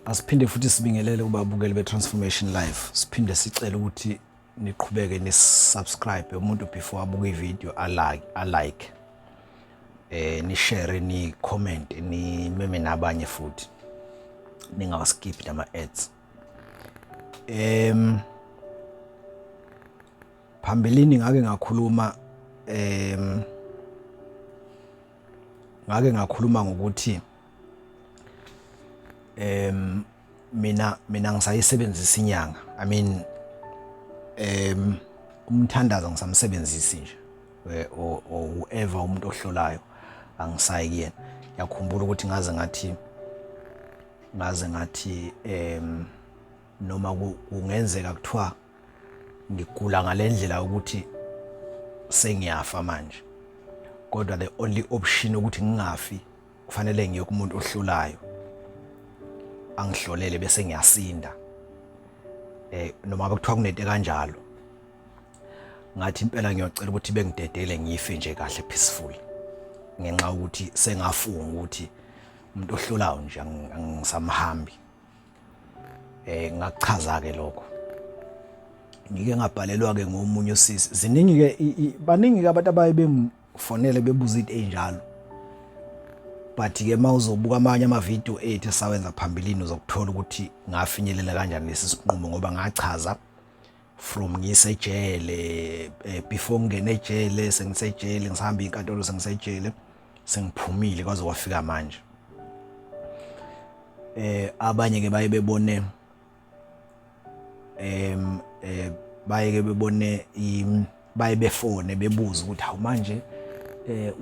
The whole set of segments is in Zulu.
Asiphinde futhi sibingelele kubabukeli be-Transformation Live. Siphinde sicela ukuthi niqhubeke ni-subscribe umuntu before abuke ivideo a-like. Ni-share, ni-comment, nimeme nabanye futhi. Ningawaskip nama-ads. Phambilini ngake ngakhuluma ngokuthi mina ngisayisebenzisa inyanga. I mean umthandazo ngisamsebenzisi nje or whoever umuntu ohlolayo angisayi kuyena. Ngiyakhumbula ukuthi ngaze ngathi noma kungenzeka kuthiwa ngigula ngalendlela ukuthi sengiyafa manje, kodwa the only option ukuthi ngingafi kufanele ngiye kumuntu ohlolayo angihlolele bese ngiyasinda. Noma kuthiwa kunento kanjalo, ngathi impela ngiyocela ukuthi bengidedele ngife nje kahle peaceful, ngenxa ukuthi sengafunga ukuthi umuntu ohlolayo nje angisamhambi. Ngakuchaza ke lokho, ngike ngabhalelwa ke ngomunye usisi. Ziningi ke baningi ke abantu abaye bemfonele bebuza into enjalo, but ke mawuzobuka amanye amavideo ethu esawenza phambilini uzokuthola ukuthi ngafinyelela kanjani lesi sinqumo, ngoba ngachaza from ngisejele, before ngene ejele, sengisejele, ngisahamba inkantolo sengisejele, sengiphumile kwaze kwafika manje. Abanye ke baye bebone baye befone bebuza ukuthi hawu manje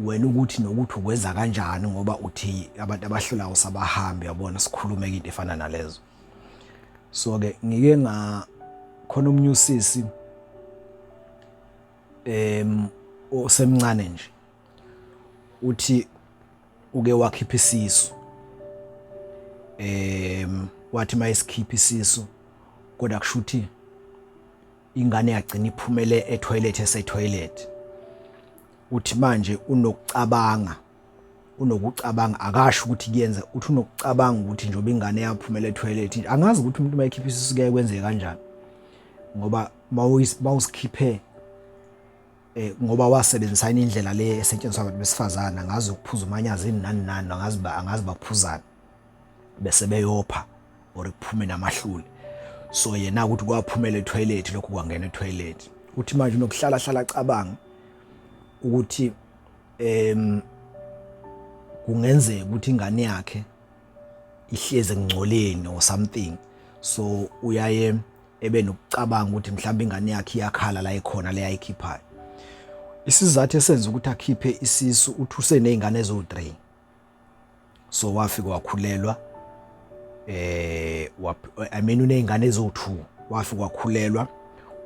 wena ukuthi nokuthi ukwenza kanjani, ngoba uthi abantu abahlolayo sabahambi, yabona sikhulume into efana nalezo. So ke ngike khona umnye usisi osemncane nje, uthi uke wakhipha isisu, wathi mayisikhipha isisu kodwa kushuthi ingane yagcina iphumele etoilet esetoilet. Uthi manje unokucabanga akasho ukuthi kuyenza, uthi unokucabanga ukuthi njoba ingane yaphumela etoilet. Angazi ukuthi umuntu mayikhipha isisu kuye kwenzeka kanjani, ngoba mawusikhiphe ngoba wasebenzisa indlela le esetshenziswa abantu besifazana, ngazi ukuphuza umanyazi nani angazi baphuzana bese beyopha or kuphume namahlule. So yena ukuthi kwaphumela etoilet, lokhu kwangena etoilet. Uthi manje unokuhlala acabanga ukuthi kungenzeka ukuthi ingane yakhe ihleze ngcoleni or something. So uyaye ebe nokucabanga ukuthi mhlawumbe ingane yakhe iyakhala la ikhona le ayikhiphayo. Isizathu esenza ukuthi akhiphe isisu, uthi usenezingane ezo3. So wafika wakhulelwa, I mean unezingane ezo2, wafika wakhulelwa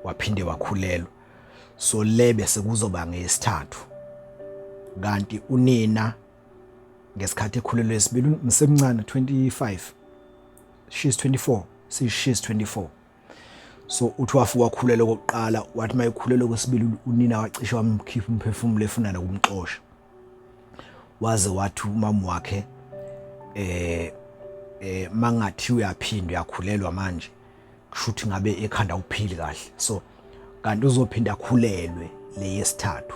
waphinde wakhulelwa. So lebe sekuzoba ngesithathu, kanti unina ngesikhathi ekhulelwe esibili msemncane 25, she's 24, she's 24. So uthi wafika wakhulelwa kokuqala, wathi mayekhulelwa kwesibili unina wacishe wamkhipha umphefumulo efuna nokumxosha, waze wathi umama wakhe mangathi uyaphinda uyakhulelwa manje kushuthi ngabe ekhanda uphili kahle. So kanti uzophinda akhulelwe le yesithathu.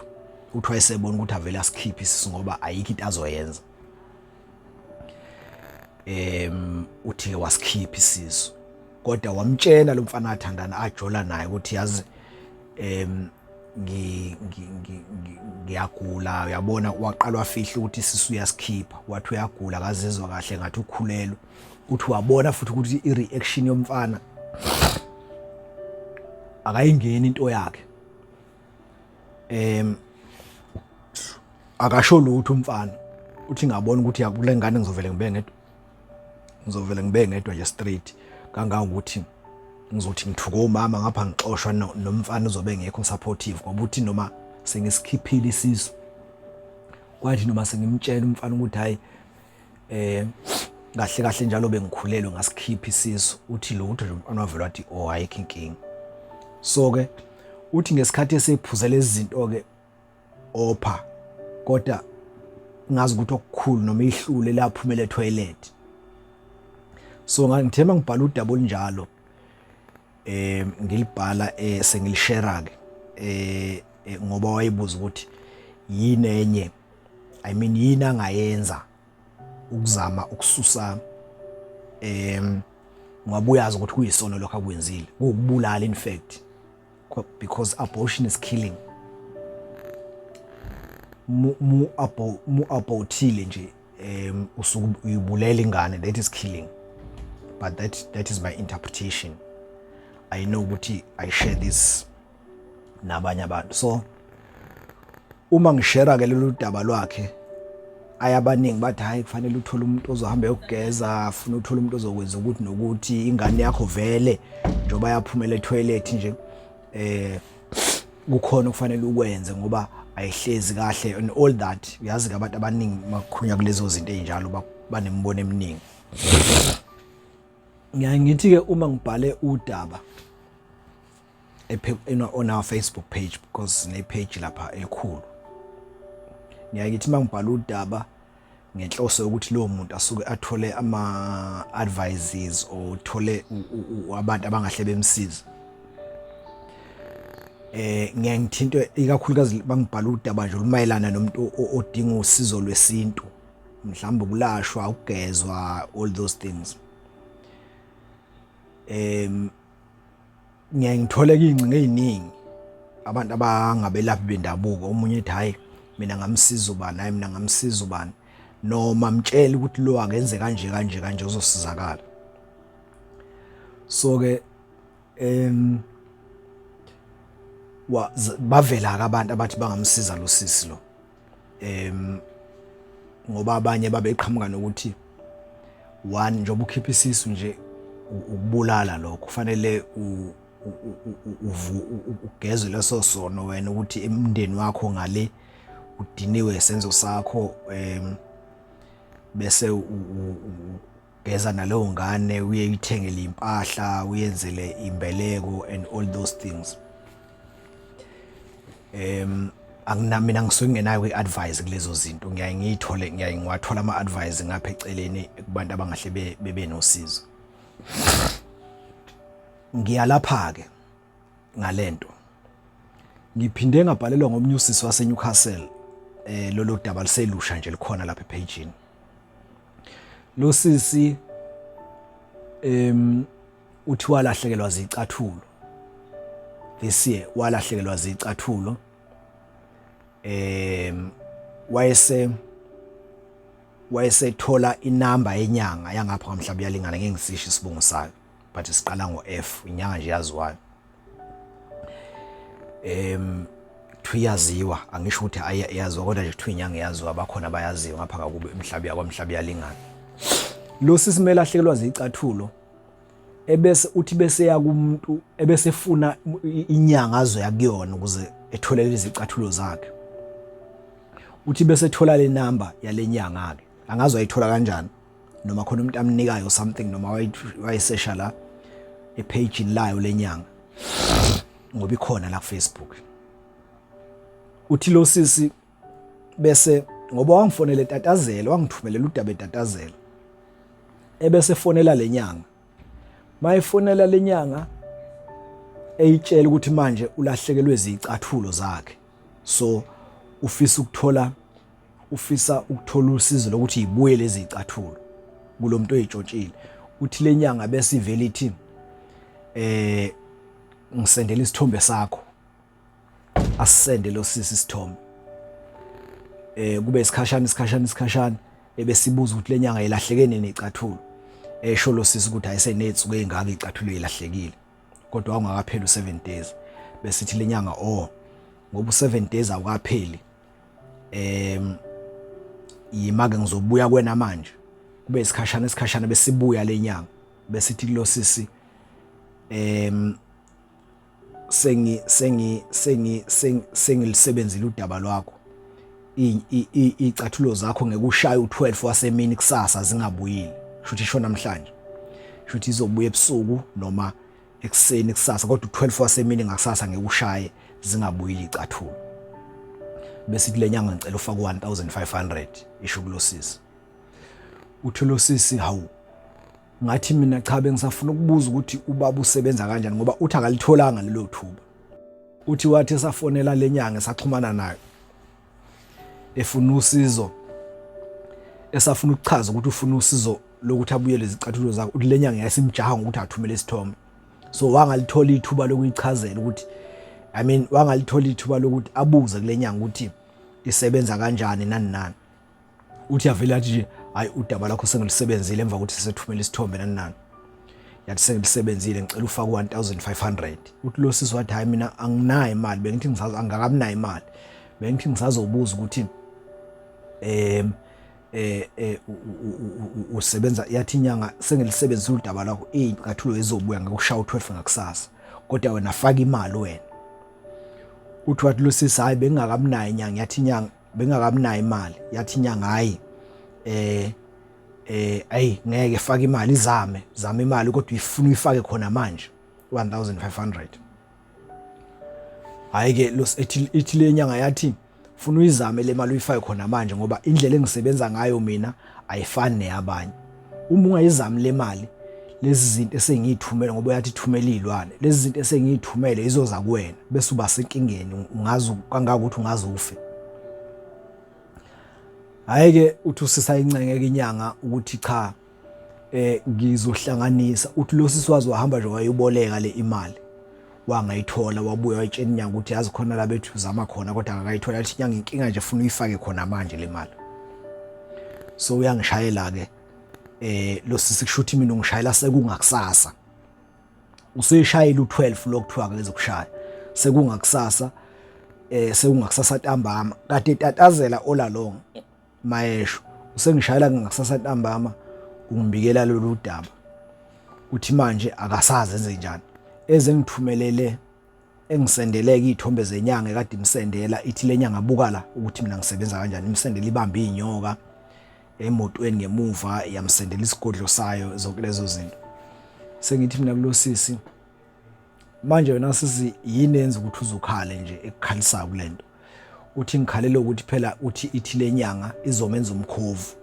Uthi wayesebona ukuthi avele asikhiphe isisu ngoba ayikho into azoyenza. Uthi wasikhipha isisu, kodwa wamtshela lo mfana athandana ajola naye ukuthi yazi ngiyagula, uyabona. Waqala wafihla ukuthi isisu uyasikhipha, wathi uyagula akazizwa kahle ngathi ukhulelwe. Uthi wabona futhi ukuthi i-reaction yomfana akayingeni into yakhe. Akasho lutho umfana. Uthi ngabona ukuthi yakule ngane ngizovele ngibe ngedwa nje straight, kangangokuthi ngizothi ngithuka umama ngapha ngixoshwa nomfana uzobe ngekho supportive, ngoba uthi noma sengisikhiphile isisu, kwathi noma sengimtshela umfana ukuthi hayi kahle njalo bengikhulelwe ngasikhipha isisu, uthi lutho nje umfana wavela wathi oh ayikho inkinga. So ke uthi ngesikhathi esephuzela izinto ke opha, kodwa ngazi ukuthi okukhulu noma ihlule laphumela etoilet. So ngithema ngibhala udaba olunjalo ngilibhala sengilishare ke ngoba wayebuza ukuthi yini enye yini angayenza ukuzama ukususa ngoba uyazi ukuthi kuyisono lokho akwenzile ukubulala in fact because abortion is killing mu abortile nje usuku uyibulela ingane that is killing but that is my interpretation. I know ukuthi I share this nabanye abantu so uma ngishare ke lolu daba lwakhe ayabaningi bathi hayi kufanele uthole umuntu ozohamba ukugeza ufuna uthola umuntu ozokwenza ukuthi nokuthi ingane yakho vele njoba yaphumela etoilet nje kukhona kufanele ukwenze ngoba ayihlezi kahle and all that uyazi abantu abaningi makukhunya kulezo zinto ezinjalo banembono eminingi. Ngiyayithi ke uma ngibhale udaba on our Facebook page because ne page lapha elikhulu ngiyayithi mangibhala udaba ngenhloso ukuthi lo muntu asuke athole ama advices or thole abantu abangahle bemsiza ngiyangithinto ikakhulukazi bangibhala udaba nje olumayelana nomuntu odinga usizo lwesintu mhlawumbe ukulashwa ukugezwa all those things ngiyangithola ingcinga eziningi abantu abangabelaphi bendabuko omunye ethi hayi mina ngamsiza ubani hayi mina ngamsiza ubani noma mtshela ukuthi lo akenze kanje uzosizakala. So ke bavela ke abantu abathi bangamsiza lo sisi lo ngoba abanye babeqhamuka nokuthi one njoba ukhipha isisu nje ukubulala lokho kufanele ugezwe leso sono wena ukuthi emndeni wakho ngale udiniwe isenzo sakho bese ugeza naleyo ngane uyeyithengele impahla uyenzele imbeleko and all those things. Mina ngisuke ngenayo iadvice kulezo zinto ngiyayingithola ama advice ngapha eceleni kubantu abangahle bebe nosizo. Ngiyalapha ke ngalento ngiphinde ngabhalelwa ngomnyusisi wase Newcastle lolo daba liselusha nje likhona lapha epageni lo sisi uthi walahlekelwa zicathulo this year walahlekelwa zicathulo wayesethola inamba yenyanga yangapha kwamhlaba yalingana ngeke ngisisho isibungu sayo but siqala ngo-F inyanga nje yaziwayo thuyaziwa angisho ukuthi ayaziwa kodwa nje kuthiwa inyanga yaziwa bakhona bayaziwa ngapha kakube emhlaba yakwamhlaba yalingana lo sisimela ahlekelwa zicathulo ebese uthi bese yakumuntu ebese efuna inyanga azoya kuyona ukuze ethole lezi zicathulo zakhe uthi bese ethola le number yale nyanga ke angazi ayithola kanjani noma khona umuntu amnikayo something noma wayisesha la epage layo lenyanga ngoba ikhona la ku Facebook. Uthi lo sisi bese ngoba wangifonela etatazela wangithumelela udaba etatazela ebese fonela lenyanga mayifonela lenyanga eyitshela ukuthi manje ulahlekelwe izicathulo zakhe so ufisa ukuthola usizo lokuthi ibuye lezi zicathulo kulomuntu oyitshontshile uthi lenyanga bese ivela ithi ngisendela isithombe sakho asisende lo sisi isithombe kube isikhashana ebesibuza ukuthi lenyanga ilahlekene necathulo esho lo sisi ukuthi ayisenetsuku engaka icathulo ilahlekile kodwa wangakapheli u7 days bese ithi lenyanga ngoba u7 days awukapheli yimake ngizobuya kwena manje kube isikhashana besibuya lenyanga bese ithi lo sisi sengilisebenzile udaba lwakho icathulo zakho ngekushaya u12 wasemini kusasa zingabuyile shuthi isho namhlanje shuthi izobuya ebusuku noma ekseni kusasa kodwa u12 wasemini ngakusasa ngekushaye zingabuyile icathulo bese ithi lenyanga ngicela ufake 1500 isho kulosisi uthi lo sisi hawu ngathi mina cha bengisafuna ukubuza ukuthi ubaba usebenza kanjani ngoba uthi akalitholanga lelo thuba. Uthi wathi esafonela lenyanga esaxhumana nayo efuna usizo, esafuna ukuchaza ukuthi ufuna usizo lokuthi abuyele izicathulo zakhe, uthi lenyanga yasimjaha ngokuthi athumele isithombe. So wangalithola ithuba lokuyichazela ukuthi wangalithola ithuba lokuthi abuze kulenyanga ukuthi isebenza kanjani nani nani. Uthi avela athi nje hayi udaba lakho sengilisebenzile emva kokuthi sesethumela isithombe nani nani. Yathi sengilisebenzile ngicela ufake 1500. Uthi lo sisi wathi hayi mina anginayo imali, bengithi angakaminayo imali. Bengithi ngisazobuza ukuthi usebenza, yathi inyanga sengilisebenzisa udaba lakho izicathulo ezizobuya ngokushaya u12 ngakusasa, kodwa wena faka imali wena. Uthi wathi lo sisi hayi bengingakaminayo inyanga, yathi inyanga bengingakaminayo imali, yathi inyanga hayi ngeke faka imali, zama imali kodwa ifuna uyifake khona manje 1500. Hayi ke lo ithi lenyanga yathi ufuna uyizame le mali uyifake khona manje ngoba indlela engisebenza ngayo mina ayifani neyabanye. Uma ungayizami le mali, lezi zinto esengiyithumela ngoba yathi thumela izilwane, lezi zinto esengiyithumele izoza kuwena bese uba senkingeni, ungazi kangaka ukuthi ungaze ufe. Hayi ke uthi usisayincengeke inyanga ukuthi cha ngizohlanganisa. Uthi lo sisi wazi wahamba nje wayoboleka le imali, wangayithola wabuya wayitshela inyanga ukuthi yazi khona la bethu uzama khona kodwa akayithola. Athi inyanga inkinga nje ufuna uyifake khona manje le mali. So uyangishayela ke lo sisi kushuthi mina ngishayela sekungakusasa, useshayela u12 lokuthiwa ke ezokushaya sekungakusasa, sekungakusasa ntambama kade tatazela olalong mayesho usengishayela ngakusasa ntambama ungibikela lolu daba. Uthi manje akasazi enze njani, ezengithumelele engisendeleke izithombe zenyanga ekade imsendela, ithi lenyanga buka la ukuthi mina ngisebenza kanjani, imsendela ibambe inyoka emotweni ngemuva, yamsendela isigodlo sayo, zonke lezo zinto. Sengithi mina kulo sisi manje wena sisi yini enza ukuthi uzukhale nje ekukhalisaka kulento. Uthi ngikhalela ukuthi phela uthi ithi lenyanga izomenza umkhovu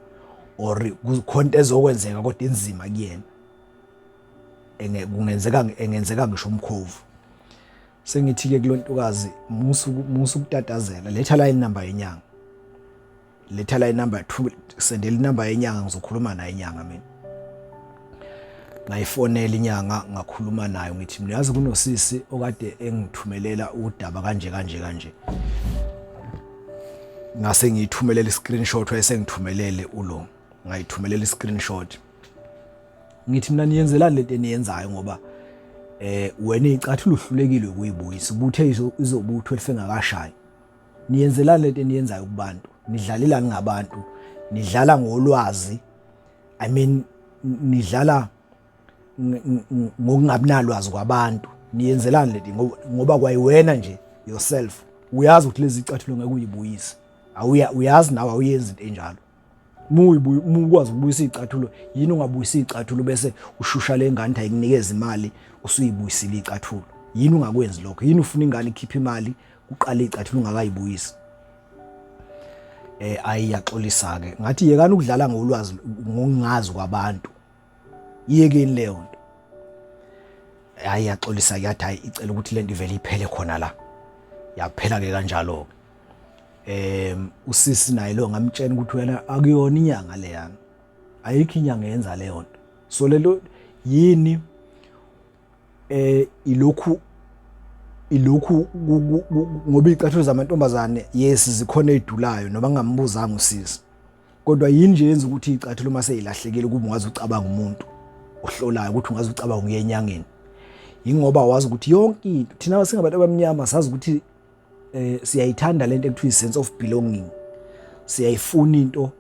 or kukhonto ezokwenzeka kodwa inzima kuyena, engenzeka ngisho umkhovu. Sengithi ke kulontokazi musu ukutatazela, letha la inamba yenyanga, letha la inamba, sendela inamba yenyanga ngizokhuluma naye inyanga mina. Ngayifonela inyanga ngakhuluma nayo ngithi mina yazi kunosisi okade engithumelela udaba kanje kanje kanje. Ngase ngiyithumelela i-screenshot wayesengithumelele ulo, ngayithumelela i-screenshot. Ngithi mina niyenzelani lento eniyenzayo ngoba wena izicathulo uhlulekile ukuyibuyisa, ubuthe izobuthwa elifengakashayi. Niyenzelani lento eniyenzayo kubantu, nidlalelani ngabantu, nidlala ngolwazi, nidlala ngokungabinalwazi kwabantu. Niyenzelani lento ngoba kwayiwena nje yourself uyazi ukuthi lezi izicathulo ngeke uyibuyise, uyazi nawe awuyenzi into enjalo. Ukwazi ukubuyisa izicathulo, yini ungabuyisa izicathulo bese ushusha le ngane ayikunikeza imali usuyibuyisile izicathulo? Yini ungakwenzi lokho? Yini ufuna ingane ikhiphe imali uqala izicathulo ungakayibuyisi? Ayiyaxolisa ke ngathi yekani ukudlala ngolwazi ngokungazi kwabantu, yekeni leyo nto. Ayiyaxolisa ke yathi hayi icela ukuthi lento ivele iphele khona la. Yaphela ke kanjalo ke. Usisi naye lo ngamtshela ukuthi wena akuyona inyanga leyana, ayikho inyanga yenza leyo nto. So lelo yini ilokhu ngoba izicathulo zamantombazane yes zikhona ezidulayo noma ngingambuzanga usisi, kodwa yini nje yenza ukuthi izicathulo mase ilahlekile kube ungazi ucabanga umuntu ohlolayo ukuthi ungazi ucabanga nguye enyangeni. Yingoba wazi ukuthi yonke into thina singabantu abamnyama sazi ukuthi siyayithanda lento ekuthiwa sense of belonging, siyayifuna into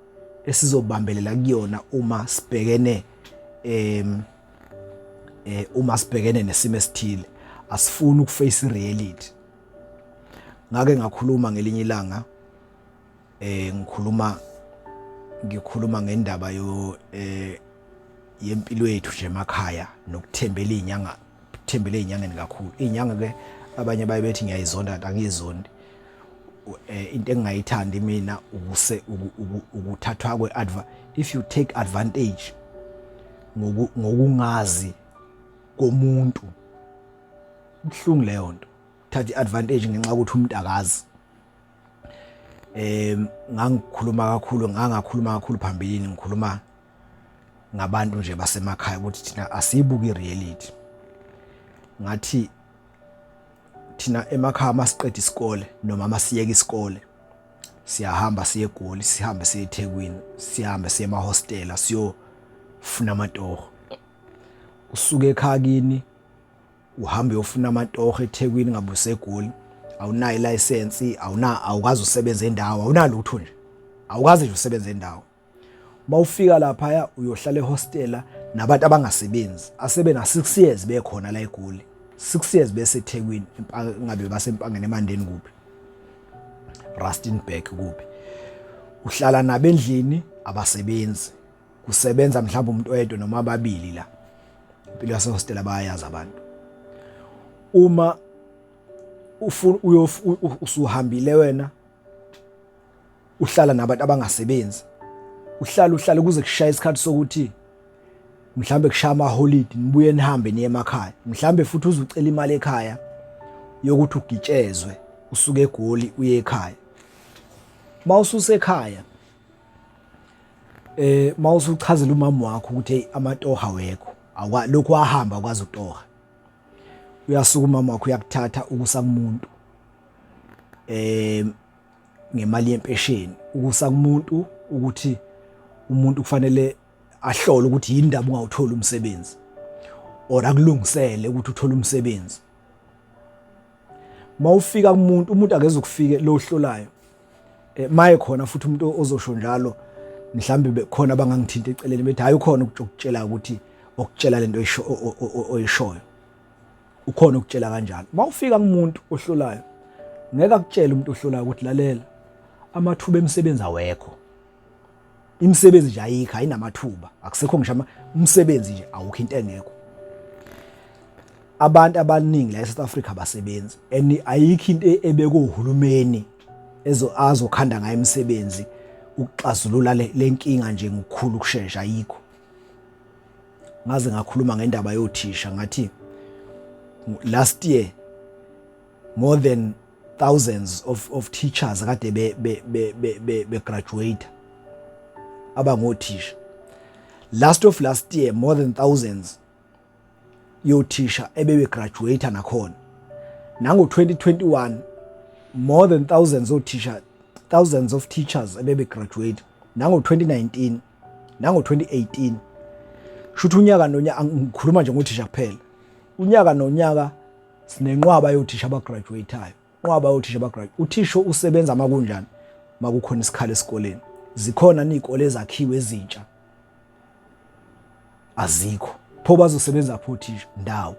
esizobambelela kuyona uma sibhekene nesimo esithile, asifuni ukuface reality. Ngake ngakhuluma ngelinye ilanga ngikhuluma ngendaba yempilo yethu nje emakhaya nokuthembela izinyanga, ukuthembela ezinyangeni kakhulu. Izinyanga ke abanye bayebethi ngiyayizonda, angiyizondi. Into engayithandi mina ukuthathwa if you take advantage ngokungazi komuntu. Kuhlungu leyo nto, thatha iadvantage ngenxa ukuthi umuntu akazi. Ngangakhuluma kakhulu phambilini, ngikhuluma ngabantu nje basemakhaya ukuthi thina asiyibuki ireality. Ngathi thina emakhaya masiqeda isikole noma masiyeka isikole siyahamba siye eGoli, sihambe siye eThekwini, sihambe siye emahostela siyofuna amatoho. Usuke ekhaya kini uhambe uyofuna amatoho eThekwini ngabe useGoli, awunayo ilicense, awukazi usebenza endawo, awunalutho nje, awukazi nje usebenza endawo. Mawufika lapha uyohlala ehostela nabantu abangasebenzi asebena 6 years bekhona la eGoli, 6 years bese eThekwini, ngabe basempangeni eMandeni kuphi, Rustenburg kuphi. Uhlala nabendlini abasebenzi, kusebenza mhlawumbe umuntu oyedwa noma ababili la. Impilo yasehostela bayayazi abantu. Uma usuhambile wena uhlala nabantu abangasebenzi, uhlala kuze kushaya isikhathi sokuthi mhlambe kushaya ama-holiday nibuye nihambe niye emakhaya, mhlambe futhi uzucela imali ekhaya yokuthi ugitshezwe usuke eGoli uye ekhaya. Mawususekhaya mawusuchazela umama wakho ukuthi hey amatoha wekho, lokhu ahamba akwazi utoha, uyasuka umama wakho uyakuthatha ukusa kumuntu ngemali yempesheni, ukusa kumuntu ukuthi umuntu kufanele ahlole ukuthi yindaba ungawutholi umsebenzi or akulungisele ukuthi uthole umsebenzi. Mawufika kumuntu, umuntu akeze ukufike lo hlolayo, maye khona futhi umuntu ozosho njalo, mhlambe bekhona abangangithinta eceleni bethi hayi ukhona ukutshela ukuthi okutshela lento oyishoyo, ukhona ukutshela kanjalo. Mawufika kumuntu ohlolayo ngeke akutshele umuntu ohlolayo ukuthi lalela amathuba emisebenzi awekho, imisebenzi nje ayikho, ayinamathuba, akusekho ngisho umsebenzi nje awukho, into engekho. Abantu abaningi la eSouth Africa abasebenzi and ayikho into ebekwe uhulumeni azokhanda ngayo imisebenzi ukuxazulula lenkinga nje ngokukhulu kushesha, ayikho. Ngaze ngakhuluma ngendaba yothisha ngathi last year more than thousands of teachers akade be graduate abangothisha. Last year more than thousands yothisha ebebe graduate nakhona. Nango 2021 more than thousands of teachers ebebe graduate. Nango 2019, nango 2018. Shuthi unyaka nonyaka, ngikhuluma nje ngothisha kuphela, unyaka nonyaka sinenqwaba yothisha abagraduateayo, nqwaba yothisha abagraduate. Uthisha usebenza makunjani makukhona isikhala esikoleni? Zikhona izikole ezakhiwe ezintsha? Azikho. Pho bazosebenza pho uthisha ndawo?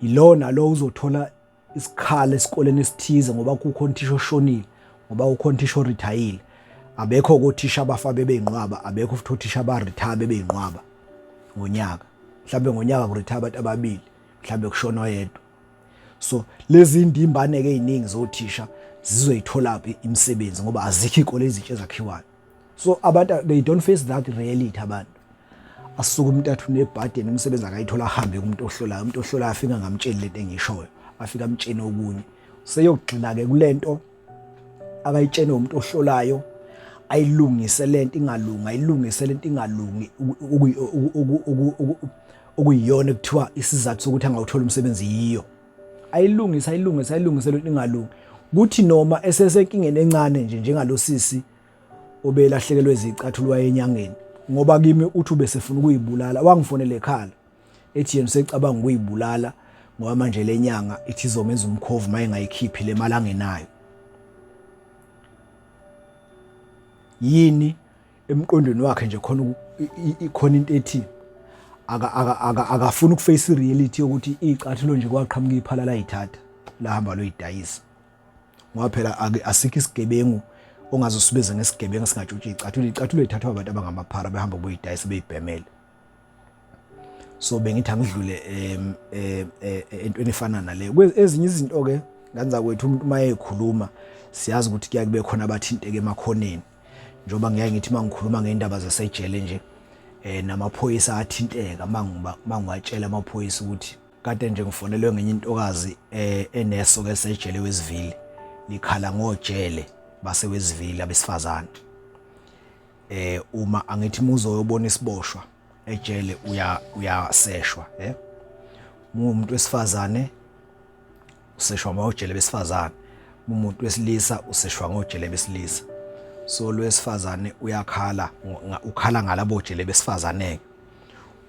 Ilona lo uzothola isikhala esikoleni esithize ngoba kukhona uthisha oshonile, ngoba ukhona uthisha oretire. Abekho ukuthisha abafa bebeyinqwaba, abekho futhi uthisha abaretire bebeyinqwaba ngonyaka. Mhlambe ngonyaka kuretire abantu ababili, mhlambe kushona oyedwa. So lezi indimbane ke eziningi zothisha zizoyithola phi imisebenzi ngoba azikho izikole ezintsha ezakhiwayo. So abantu they don't face that reality. Abantu asuka umuntu athi unebhadi nemisebenzi akayithola ahambe kumuntu ohlolayo, umuntu ohlolayo afika ngamtsheli lento engishoyo, afika amtshene okunye. Seyogxila ke kulento akayitshene umuntu ohlolayo, ayilungise lento ingalunga, ayilungise lento ingalungi, okuyiyona ekuthiwa isizathu sokuthi angawuthola umsebenzi yiyo. Ayilungise lento ingalungi. Kuthi noma esesenkingeni encane nje njengalosisi obelahlekelwe izicathulo wayenyangeni, ngoba kimi uthi ubesefuna ukuyibulala, wangifonela ekhaya ethi yena usecabanga ukuyibulala ngoba manje lenyanga ithi izomenza umkhovu maye ngayikhiphi le mali angenayo. Yini emqondweni wakhe nje khona into ethi akafuna ukuface reality yokuthi izicathulo nje kwaqhamuka iphala la yithatha lahamba loyidayisa. Ngoba phela asikho isigebengu ongazosibeza ngesigebengu singajutshi izicathulo. Izicathulo ezithathwa abantu abangamaphara behamba boyidayisa beyibhemele. So bengithi angidlule entweni efana naleyo. Ezinye izinto ke nganza kwethu umuntu mayekhuluma siyazi ukuthi kuya kube khona abathinteke emakhoneni. Njoba ngiyaye ngithi mangikhuluma ngeindaba zasejele nje namaphoyisa athinteka mangiwatshela amaphoyisa ukuthi kade nje ngifonelwe ngenye intokazi eneso ke sejele Westville likhala ngojele baseWestville abesifazane. Uma angithi muzoyobona isiboshwa ejele uyaseshwa umuntu wesifazane useshwa ngojele besifazane, umuntu wesilisa useshwa ngojele besilisa. So lo wesifazane uyakhala ukhala ngalabo jele besifazane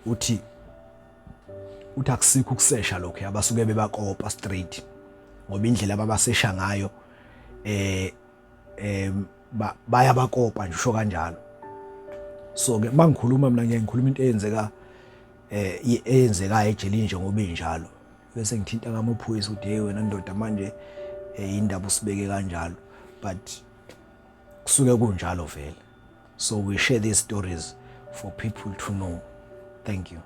uthi akusikho ukusesha lokho abasuke bebakopa straight ngoba indlela ababasesha ngayo baya bakopa nje usho kanjalo. So ke mangikhuluma mina ngikhuluma into eyenzeka ejelini nje ngoba injalo bese ngithinta ngamaphoyisa ukuthi hey wena ndoda manje indaba usibeke kanjalo, but kusuke kunjalo vele. So we share these stories for people to know. Thank you.